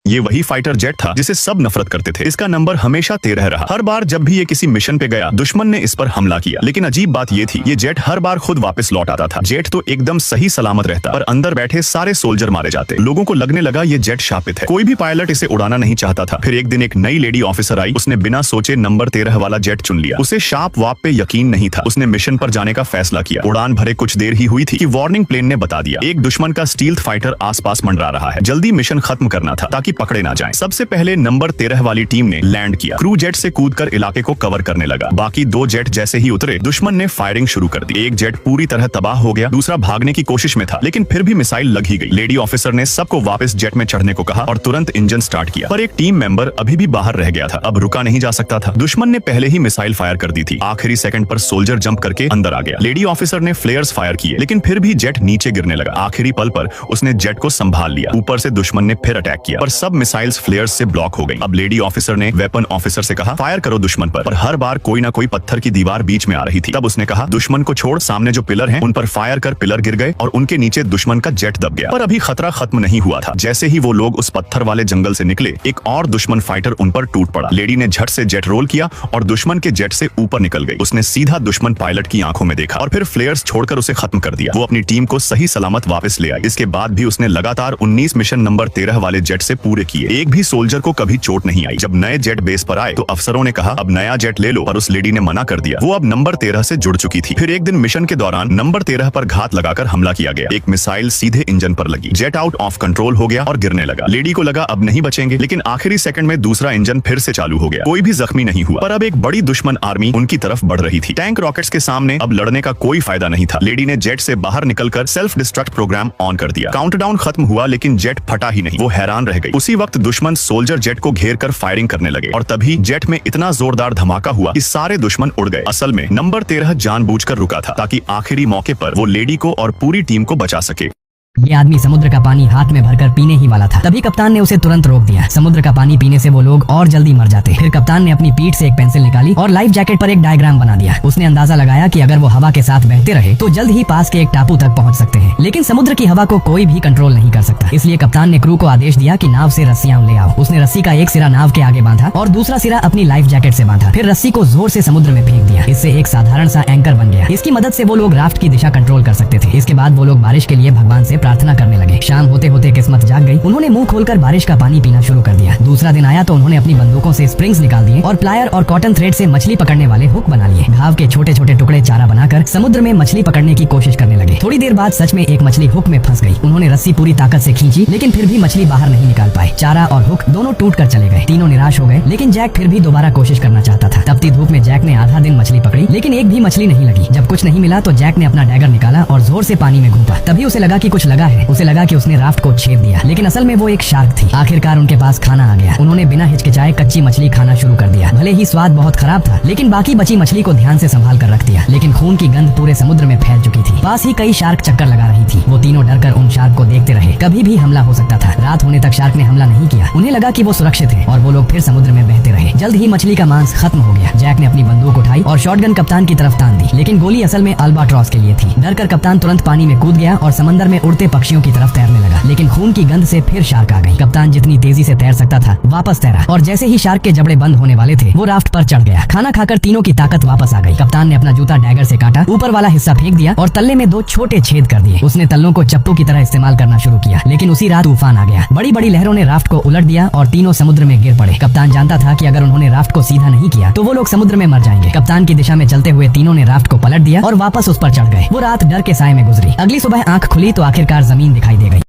ये वही fighter jet था जिसे सब नफरत करते थे। इसका नंबर हमेशा 13 रहा। हर बार जब भी ये किसी मिशन पे गया, दुश्मन ने इस पर हमला किया। लेकिन अजीब बात ये थी, ये जेट हर बार खुद वापस लौट आता था। जेट तो एकदम सही सलामत रहता, पर अंदर बैठे सारे सोल्जर मारे जाते। लोगों को लगने लगा ये जेट शापित है, कोई भी पायलट इसे उड़ाना नहीं चाहता था। फिर एक दिन एक नई लेडी ऑफिसर आई, उसने बिना सोचे नंबर 13 वाला जेट चुन लिया। उसे शार्प वाप पे यकीन नहीं था। उसने मिशन पर जाने का फैसला किया। उड़ान भरे कुछ देर ही हुई थी कि वार्निंग प्लेन ने बता दिया, एक दुश्मन का स्टील्थ फाइटर आसपास मंडरा रहा है। जल्दी मिशन खत्म करना था ताकि पकड़े ना जाएं। सबसे पहले नंबर 13 वाली टीम ने लैंड किया। क्रू जेट से कूदकर इलाके को कवर करने लगा। बाकी दो जेट जैसे ही उतरे, दुश्मन ने फायरिंग शुरू कर दी। एक जेट पूरी तरह तबाह हो गया, दूसरा भागने की कोशिश में था, लेकिन फिर भी मिसाइल लग ही गई। लेडी ऑफिसर ने सबको वापस जेट में चढ़ने को कहा और तुरंत इंजन स्टार्ट किया, पर एक टीम मेंबर अभी भी बाहर रह गया था। अब रुका नहीं जा सकता था। दुश्मन ने पहले ही मिसाइल फायर कर दी थी। आखिरी सेकंड पर सोल्जर जंप करके अंदर आ गया। लेडी ऑफिसर ने फ्लेयर्स फायर किए, लेकिन फिर भी जेट नीचे गिरने लगा। आखिरी पल पर उसने जेट को संभाल लिया। ऊपर से दुश्मन ने फिर अटैक किया, पर सब मिसाइल्स फ्लेयर्स से ब्लॉक हो गई। अब लेडी ऑफिसर ने वेपन ऑफिसर से कहा, फायर करो दुश्मन पर हर बार कोई ना कोई पत्थर की दीवार बीच में आ रही थी। तब उसने कहा, दुश्मन को छोड़, सामने जो पिलर हैं उन पर फायर कर। पिलर गिर गए और उनके नीचे दुश्मन का जेट दब गया। पर अभी खतरा खत्म नहीं हुआ था। जैसे ही वो लोग उस पत्थर वाले जंगल से निकले, एक और दुश्मन फाइटर उन पर टूट पड़ा। लेडी ने झट से जेट रोल किया और दुश्मन के जेट से ऊपर निकल गई। उसने सीधा दुश्मन पायलट की आंखों में देखा और फिर फ्लेयर्स छोड़कर उसे खत्म कर दिया। वो अपनी टीम को सही सलामत वापस ले आई। इसके बाद भी उसने लगातार 19 मिशन नंबर 13 वाले जेट से पूरे किए। एक भी सोल्जर को कभी चोट नहीं आई। जब नए जेट बेस पर आए तो अफसरों ने कहा, अब नया जेट ले लो, पर उस लेडी ने मना कर दिया। वो अब नंबर 13 से जुड़ चुकी थी। फिर एक दिन मिशन के दौरान नंबर 13 पर घात लगाकर हमला किया गया। एक मिसाइल सीधे इंजन पर लगी। जेट आउट ऑफ कंट्रोल हो गया और गिरने लगा। लेडी को लगा अब नहीं बचेंगे, लेकिन आखिरी सेकंड में दूसरा इंजन फिर से चालू हो गया। कोई भी जख्मी नहीं हुआ, पर अब एक बड़ी दुश्मन आर्मी उनकी तरफ बढ़ रही थी। टैंक रॉकेट्स के सामने अब लड़ने का कोई फायदा नहीं था। लेडी ने जेट से बाहर निकलकर सेल्फ डिस्ट्रक्ट प्रोग्राम ऑन कर दिया। काउंटडाउन खत्म हुआ, लेकिन जेट फटा ही नहीं। वो हैरान रह गई। उसी वक्त दुश्मन सोल्जर जेट को घेर कर फायरिंग करने लगे और तभी जेट में इतना जोरदार धमाका हुआ कि सारे दुश्मन उड़ गए। असल में नंबर 13 जानबूझकर रुका था ताकि आखिरी मौके पर वो लेडी को और पूरी टीम को बचा सके। ये आदमी समुद्र का पानी हाथ में भरकर पीने ही वाला था। तभी कप्तान ने उसे तुरंत रोक दिया। समुद्र का पानी पीने से वो लोग और जल्दी मर जाते। फिर कप्तान ने अपनी पीठ से एक पेंसिल निकाली और लाइफ जैकेट पर एक डायग्राम बना दिया। उसने अंदाजा लगाया कि अगर वो हवा के साथ बहते रहे तो जल्द ही पास के एक टापू तक पहुंच सकते हैं। लेकिन समुद्र की हवा को कोई भी कंट्रोल नहीं कर सकता। इसलिए कप्तान ने क्रू को आदेश दिया कि नाव से रस्सियां ले आओ। उसने रस्सी का एक सिरा नाव के आगे बांधा और दूसरा सिरा अपनी लाइफ जैकेट से बांधा। फिर रस्सी को जोर से समुद्र में फेंक दिया। इससे एक साधारण सा एंकर बन गया। इसकी मदद से वो लोग राफ्ट की दिशा कंट्रोल कर सकते थे। इसके बाद वो लोग बारिश के लिए भगवान से प्रार्थना करने लगे। शाम होते होते किस्मत जाग गई। उन्होंने मुंह खोलकर बारिश का पानी पीना शुरू कर दिया। दूसरा दिन आया तो उन्होंने अपनी बंदूकों से स्प्रिंग्स निकाल दिए और प्लायर और कॉटन थ्रेड से मछली पकड़ने वाले हुक बना लिए। घाव के छोटे छोटे टुकड़े चारा बनाकर समुद्र में मछली पकड़ने की कोशिश करने लगे। थोड़ी देर बाद सच में एक मछली हुक में फंस गई। उन्होंने रस्सी पूरी ताकत से खींची, लेकिन फिर भी मछली बाहर नहीं निकाल पाए। चारा और हुक दोनों टूट कर चले गए। तीनों निराश हो गए, लेकिन जैक फिर भी दोबारा कोशिश करना चाहता था। तपती धूप में जैक ने आधा दिन मछली पकड़ी, लेकिन एक भी मछली नहीं लगी। जब कुछ नहीं मिला तो जैक ने अपना डैगर निकाला और जोर से पानी में घूंपा। तभी उसे लगा कि कुछ लगा है। उसे लगा कि उसने राफ्ट को छेद दिया, लेकिन असल में वो एक शार्क थी। आखिरकार उनके पास खाना आ गया। उन्होंने बिना हिचकिचाए कच्ची मछली खाना शुरू कर दिया। भले ही स्वाद बहुत खराब था, लेकिन बाकी बची मछली को ध्यान से संभाल कर रख दिया। लेकिन खून की गंध पूरे समुद्र में फैल चुकी थी। पास ही कई शार्क चक्कर लगा रही थी। वो तीनों डरकर उन शार्क को देखते रहे। कभी भी हमला हो सकता था। रात होने तक शार्क ने हमला नहीं किया। उन्हें लगा कि वो सुरक्षित है और वो लोग फिर समुद्र में बहते रहे। जल्द ही मछली का मांस खत्म हो गया। जैक ने अपनी बंदूक उठाई और शॉटगन कप्तान की तरफ तान दी, लेकिन गोली असल में अल्बाट्रॉस के लिए थी। डरकर कप्तान तुरंत पानी में कूद गया और समंदर में उड़ते पक्षियों की तरफ तैरने लगा। लेकिन खून की गंध से फिर शार्क आ गई। कप्तान जितनी तेजी से तैर सकता था वापस तैरा और जैसे ही शार्क के जबड़े बंद होने वाले थे वो राफ्ट पर चढ़ गया। खाना खाकर तीनों की ताकत वापस आ गई। कप्तान ने अपना जूता डैगर से काटा, ऊपर वाला हिस्सा फेंक दिया और तल्ले में 2 छोटे छेद कर दिए। उसने तल्लों को चप्पू की तरह इस्तेमाल करना शुरू किया, लेकिन उसी रात तूफान आ गया। बड़ी बड़ी लहरों ने राफ्ट को उलट दिया और तीनों समुद्र में गिर पड़े। कप्तान जानता था कि अगर उन्होंने राफ्ट को सीधा नहीं किया तो वो लोग समुद्र में मर जाएंगे। कप्तान की दिशा में चलते हुए तीनों ने राफ्ट को पलट दिया और वापस उस पर चढ़ गए। वो रात डर के साए में गुजरी। अगली सुबह आंख खुली तो आखिरकार जमीन दिखाई दे गई।